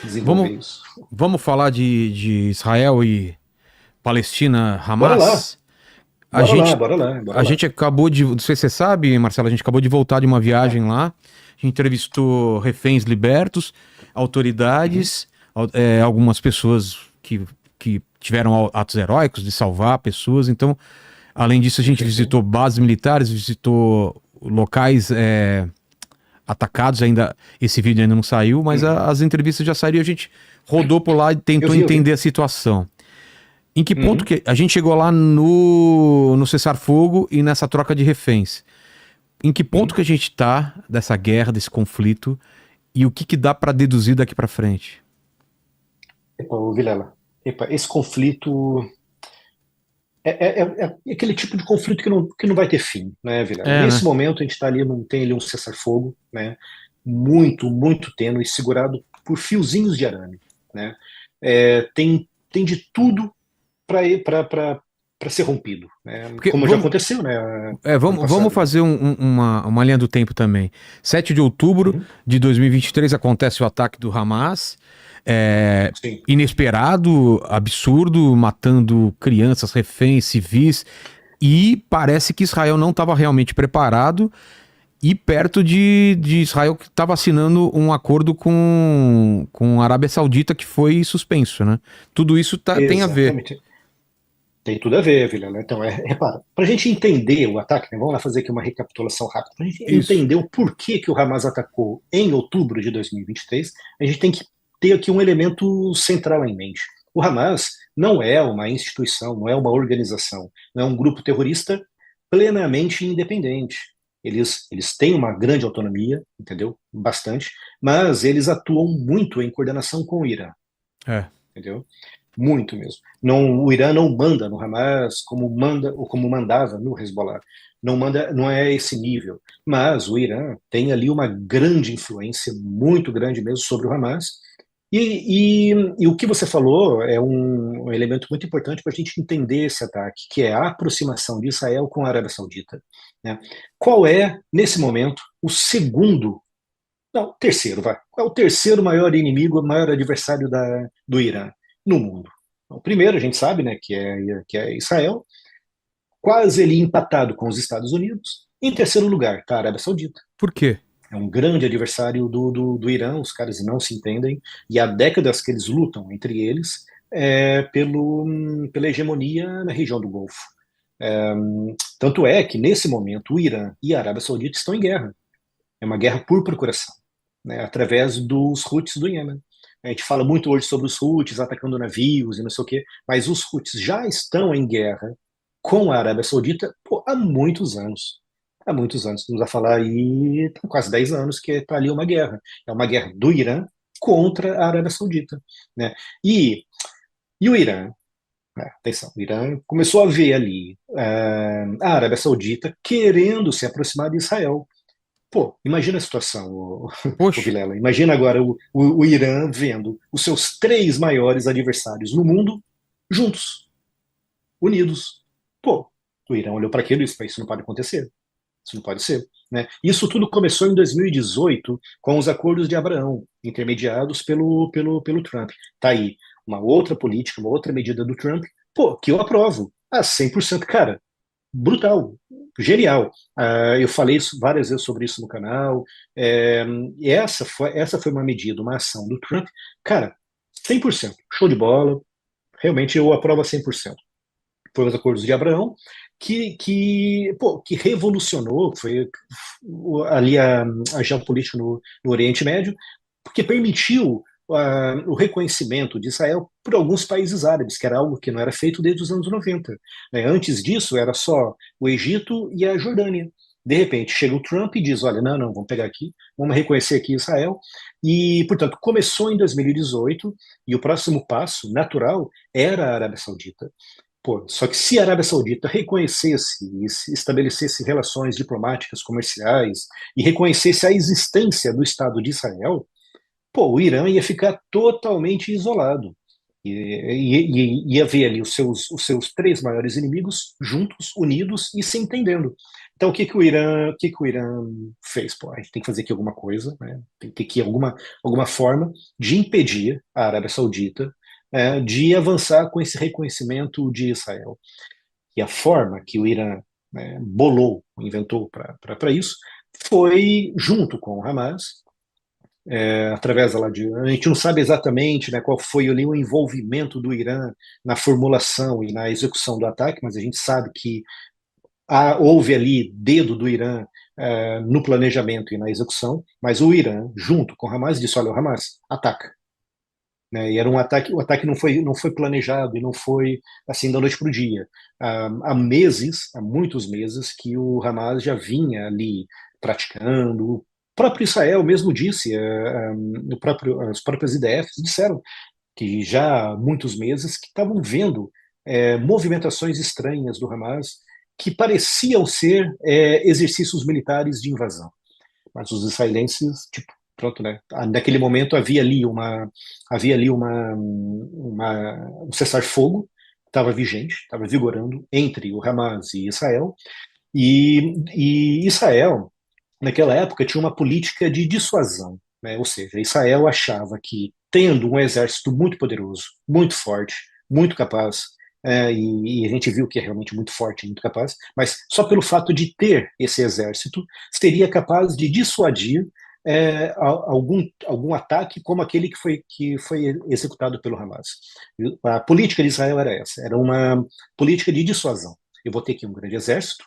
desenvolver Vamos, isso. vamos falar de Israel e Palestina, Bora lá, Hamas. A bora lá, gente, bora lá, bora a lá. gente acabou de, não sei se você sabe, Marcelo, a gente acabou de voltar de uma viagem lá. A gente entrevistou reféns libertos, Uhum, autoridades, algumas pessoas que tiveram atos heróicos de salvar pessoas. Então, além disso, a gente perfeito. visitou bases militares, visitou locais atacados. Ainda esse vídeo ainda não saiu, mas Uhum. as entrevistas já saíram. A gente rodou por lá e Eu tentou vi, eu vi. entender a situação. Em que ponto Uhum. que a gente chegou lá no cessar-fogo e nessa troca de reféns? Em que ponto Uhum. que a gente tá dessa guerra, desse conflito e o que que dá para deduzir daqui para frente? Epa, ô Vilela, epa, esse conflito é aquele tipo de conflito que não vai ter fim, né, Vilela? É, Nesse né? momento a gente está ali, não tem ali um cessar-fogo, né, muito, muito tênue, segurado por fiozinhos de arame, né? Tem de tudo para ser rompido, né? Porque Como já vamos, aconteceu, né, ano vamos passado. fazer uma linha do tempo também. 7 de outubro Uhum. de 2023 acontece o ataque do Hamas. É, Sim. inesperado, absurdo, matando crianças, reféns, civis. E parece que Israel não estava realmente preparado e perto de Israel que estava assinando um acordo com a Arábia Saudita que foi suspenso, né? Tudo isso tem a ver. Exatamente. Tem tudo a ver, Vilela. Então, repara, para a gente entender o ataque, né, vamos lá fazer aqui uma recapitulação rápida, para a gente Isso. entender o porquê que o Hamas atacou em outubro de 2023, a gente tem que ter aqui um elemento central em mente. O Hamas não é uma instituição, não é uma organização, não é um grupo terrorista plenamente independente. Eles têm uma grande autonomia, entendeu? Bastante, mas eles atuam muito em coordenação com o Irã, É. entendeu? Muito mesmo. Não, o Irã não manda no Hamas como manda ou como mandava no Hezbollah. Não manda, não é esse nível. Mas o Irã tem ali uma grande influência, muito grande mesmo, sobre o Hamas. E o que você falou é um elemento muito importante para a gente entender esse ataque, que é a aproximação de Israel com a Arábia Saudita, né? Qual é, nesse momento, o segundo, não, terceiro, vai. Qual é o terceiro maior inimigo, o maior adversário do Irã no mundo? Então, primeiro, a gente sabe, né, que é Israel, quase ele empatado com os Estados Unidos. Em terceiro lugar, está a Arábia Saudita. Por quê? É um grande adversário do Irã, os caras não se entendem, e há décadas que eles lutam entre eles pela hegemonia na região do Golfo. É, tanto é que, nesse momento, o Irã e a Arábia Saudita estão em guerra. É uma guerra por procuração, né, através dos Houthis do Iêmen. A gente fala muito hoje sobre os Houthis atacando navios e não sei o quê, mas os Houthis já estão em guerra com a Arábia Saudita, pô, há muitos anos. Há muitos anos. Estamos a falar aí, tem quase 10 anos que está ali uma guerra. É uma guerra do Irã contra a Arábia Saudita, né? E o Irã, atenção, o Irã começou a ver ali a Arábia Saudita querendo se aproximar de Israel. Pô, imagina a situação, o Poxa, Vilela. Imagina agora o Irã vendo os seus três maiores adversários no mundo juntos, unidos. Pô, o Irã olhou para aquilo e disse: isso não pode acontecer. Isso não pode ser. Né? Isso tudo começou em 2018 com os acordos de Abraão, intermediados pelo Trump. Tá aí uma outra política, uma outra medida do Trump, pô, que eu aprovo a 100%. Cara, brutal, genial. Eu falei várias vezes sobre isso no canal. E essa foi uma medida, uma ação do Trump. Cara, 100%, show de bola. Realmente eu aprovo a 100%. Foi os acordos de Abraão que revolucionou, foi ali a geopolítica no Oriente Médio, porque permitiu o reconhecimento de Israel por alguns países árabes, que era algo que não era feito desde os anos 90. Né? Antes disso, era só o Egito e a Jordânia. De repente, chega o Trump e diz: olha, não, não, vamos pegar aqui, vamos reconhecer aqui Israel. E, portanto, começou em 2018, e o próximo passo natural era a Arábia Saudita. Pô, só que se a Arábia Saudita reconhecesse e estabelecesse relações diplomáticas, comerciais, e reconhecesse a existência do Estado de Israel, pô, o Irã ia ficar totalmente isolado. Ia ver ali os seus três maiores inimigos juntos, unidos e se entendendo. Então, o que que o Irã fez? Pô, a gente tem que fazer aqui alguma coisa, né? Tem que ter aqui alguma forma de impedir a Arábia Saudita de avançar com esse reconhecimento de Israel. E a forma que o Irã bolou, inventou para isso, foi junto com o Hamas, através lá de. A gente não sabe exatamente, né, qual foi ali o envolvimento do Irã na formulação e na execução do ataque, mas a gente sabe que houve ali dedo do Irã no planejamento e na execução, mas o Irã, junto com o Hamas, disse: olha, o Hamas, ataca. Né? E era um ataque, o ataque não foi planejado e não foi assim da noite para o dia. Há meses, há muitos meses, que o Hamas já vinha ali praticando. O próprio Israel mesmo disse, as próprias IDFs disseram que já há muitos meses que estavam vendo movimentações estranhas do Hamas que pareciam ser exercícios militares de invasão. Mas os israelenses, tipo, pronto, né? Naquele momento havia ali um cessar-fogo estava vigente, estava vigorando entre o Hamas e Israel, e Israel naquela época tinha uma política de dissuasão, né? Ou seja, Israel achava que tendo um exército muito poderoso, muito forte, muito capaz, e a gente viu que é realmente muito forte e muito capaz, mas só pelo fato de ter esse exército, seria capaz de dissuadir algum ataque como aquele que foi executado pelo Hamas. A política de Israel era essa, era uma política de dissuasão. Eu vou ter aqui um grande exército,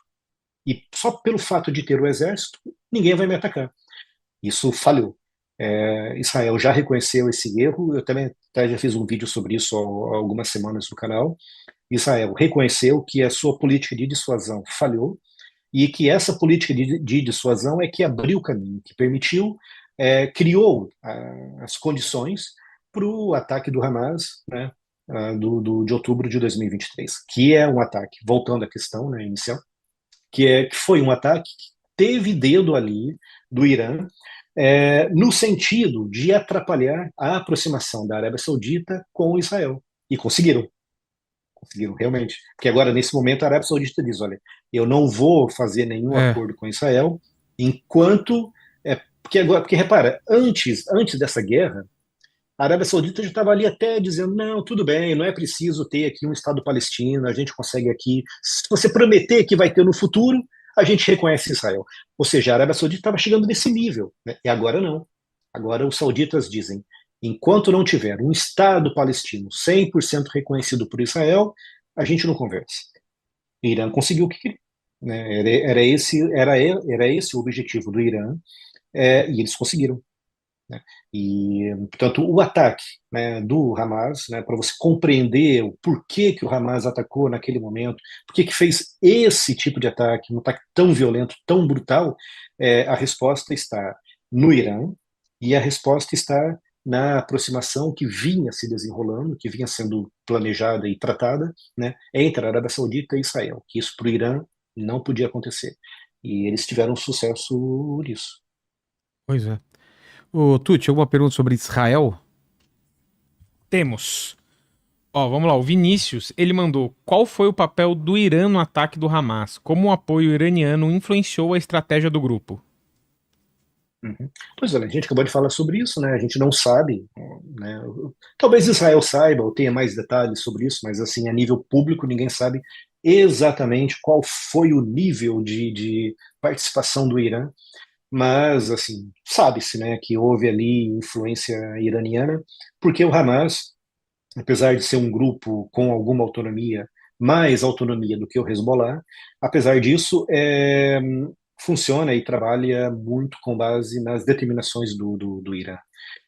e só pelo fato de ter o exército, ninguém vai me atacar. Isso falhou. Israel já reconheceu esse erro, eu também até já fiz um vídeo sobre isso há algumas semanas no canal. Israel reconheceu que a sua política de dissuasão falhou e que essa política de dissuasão é que abriu o caminho, que permitiu, criou as condições para o ataque do Hamas, né, de outubro de 2023, que é um ataque, voltando à questão, né, inicial, que foi um ataque que teve dedo ali do Irã, no sentido de atrapalhar a aproximação da Arábia Saudita com Israel. E conseguiram realmente. Porque agora, nesse momento, a Arábia Saudita diz: olha, eu não vou fazer nenhum É, acordo com Israel enquanto. Porque repara, antes dessa guerra, a Arábia Saudita já estava ali até dizendo: não, tudo bem, não é preciso ter aqui um Estado palestino, a gente consegue aqui. Se você prometer que vai ter no futuro, a gente reconhece Israel. Ou seja, a Arábia Saudita estava chegando nesse nível, né? E agora não. Agora os sauditas dizem: enquanto não tiver um Estado palestino 100% reconhecido por Israel, a gente não conversa. O Irã conseguiu o que queria. Né? Era esse o objetivo do Irã, e eles conseguiram. Né? E, portanto, o ataque, né, do Hamas, né, para você compreender o porquê que o Hamas atacou naquele momento, porquê que fez esse tipo de ataque, um ataque tão violento, tão brutal, a resposta está no Irã e a resposta está na aproximação que vinha se desenrolando, que vinha sendo planejada e tratada, né, entre a Arábia Saudita e Israel, que isso para o Irã não podia acontecer. E eles tiveram sucesso nisso. pois é. Ô, Tuti, alguma pergunta sobre Israel? Temos. Ó, vamos lá. O Vinícius, ele mandou: qual foi o papel do Irã no ataque do Hamas? Como o apoio iraniano influenciou a estratégia do grupo? Uhum. Pois olha, a gente acabou de falar sobre isso, né? A gente não sabe, né? Talvez Israel saiba ou tenha mais detalhes sobre isso, mas assim, a nível público, ninguém sabe exatamente qual foi o nível de participação do Irã, mas assim, sabe-se, né, que houve ali influência iraniana, porque o Hamas, apesar de ser um grupo com alguma autonomia, mais autonomia do que o Hezbollah, apesar disso, funciona e trabalha muito com base nas determinações do Irã.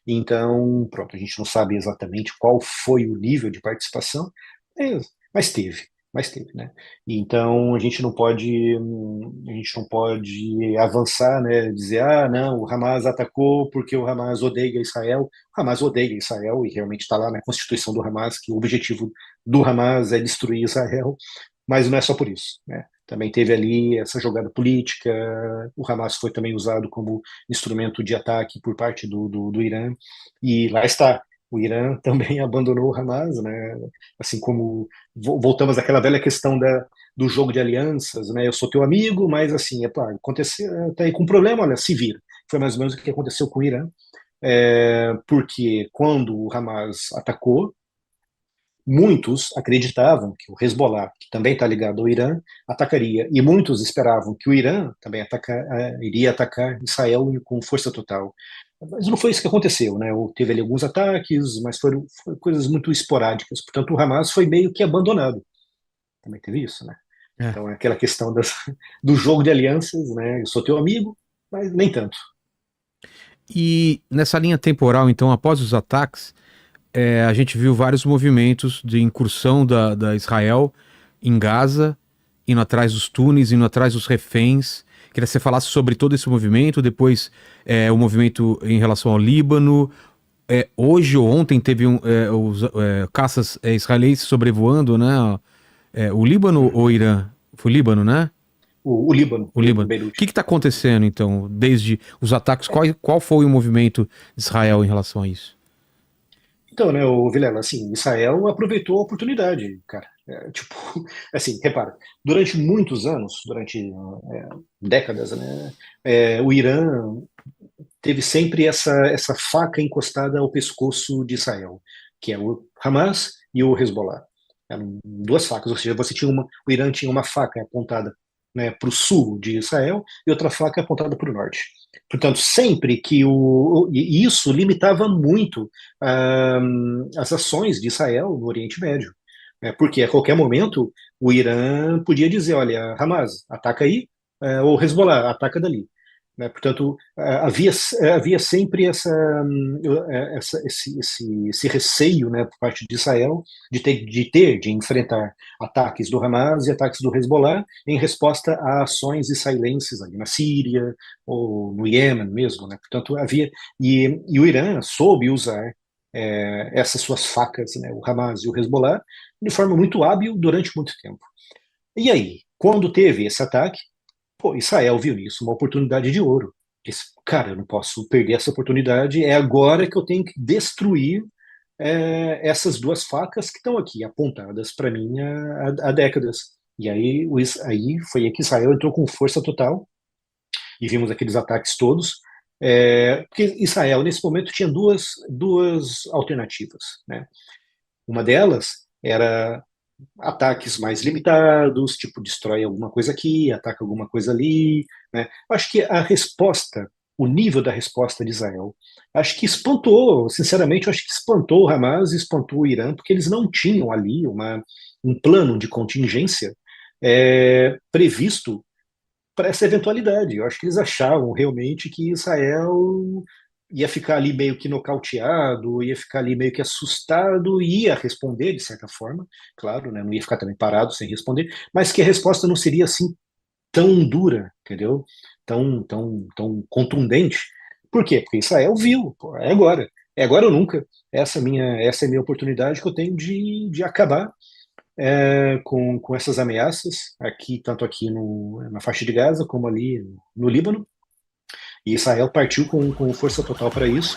Então, pronto, a gente não sabe exatamente qual foi o nível de participação, mas teve, né? Então a gente não pode avançar, né? Dizer, não, o Hamas atacou porque o Hamas odeia Israel. O Hamas odeia Israel e realmente está lá na Constituição do Hamas que o objetivo do Hamas é destruir Israel, mas não é só por isso, né? Também teve ali essa jogada política, o Hamas foi também usado como instrumento de ataque por parte do Irã, e lá está, o Irã também abandonou o Hamas, né? Assim como voltamos àquela velha questão do jogo de alianças, né? Eu sou teu amigo, mas assim, aconteceu, tá aí com problema, olha, se vira. Foi mais ou menos o que aconteceu com o Irã, porque quando o Hamas atacou, muitos acreditavam que o Hezbollah, que também está ligado ao Irã, atacaria, e muitos esperavam que o Irã também iria atacar Israel com força total. Mas não foi isso que aconteceu, né? Teve ali alguns ataques, mas foram coisas muito esporádicas. Portanto, o Hamas foi meio que abandonado. Também teve isso, né? É. Então, é aquela questão do jogo de alianças, né? Eu sou teu amigo, mas nem tanto. E nessa linha temporal, então, após os ataques, a gente viu vários movimentos de incursão da Israel em Gaza, indo atrás dos túneis, indo atrás dos reféns. Queria que você falasse sobre todo esse movimento, depois o movimento em relação ao Líbano. Hoje ou ontem teve os caças israelenses sobrevoando, né? O Líbano ou o Irã? Foi o Líbano, né? O Líbano, O Líbano. O Beirute. que está acontecendo, então, desde os ataques? Qual foi o movimento de Israel em relação a isso? Então, né, o Vilela, assim, Israel aproveitou a oportunidade, cara. Tipo, assim, repara, durante muitos anos, durante décadas, né, o Irã teve sempre essa faca encostada ao pescoço de Israel, que é o Hamas e o Hezbollah. Eram duas facas, ou seja, o Irã tinha uma faca apontada, né, para o sul de Israel e outra faca apontada para o norte. Portanto, sempre que e isso limitava muito as ações de Israel no Oriente Médio, né, porque a qualquer momento o Irã podia dizer, olha, Hamas, ataca aí, ou Hezbollah, ataca dali. Né? Portanto, havia sempre esse receio, né, por parte de Israel de enfrentar ataques do Hamas e ataques do Hezbollah em resposta a ações israelenses ali na Síria ou no Iêmen mesmo. Né? Portanto, e o Irã soube usar essas suas facas, né, o Hamas e o Hezbollah, de forma muito hábil durante muito tempo. E aí, quando teve esse ataque, pô, Israel viu nisso uma oportunidade de ouro. Disse, cara, eu não posso perder essa oportunidade, é agora que eu tenho que destruir essas duas facas que estão aqui, apontadas para mim há décadas. E aí foi aí que Israel entrou com força total, e vimos aqueles ataques todos, porque Israel, nesse momento, tinha duas alternativas. Né? Uma delas era ataques mais limitados, tipo, destrói alguma coisa aqui, ataca alguma coisa ali, né? Acho que o nível da resposta de Israel, acho que espantou, sinceramente, acho que espantou o Hamas e espantou o Irã, porque eles não tinham ali um plano de contingência previsto para essa eventualidade. Eu acho que eles achavam realmente que Israel ia ficar ali meio que nocauteado, ia ficar ali meio que assustado, e ia responder de certa forma, claro, né, não ia ficar também parado sem responder, mas que a resposta não seria assim tão dura, entendeu? Tão contundente. Por quê? Porque Israel viu, pô, é agora ou nunca. Essa é a minha oportunidade que eu tenho de acabar com essas ameaças aqui, tanto aqui na faixa de Gaza como ali no Líbano. E Israel partiu com força total para isso.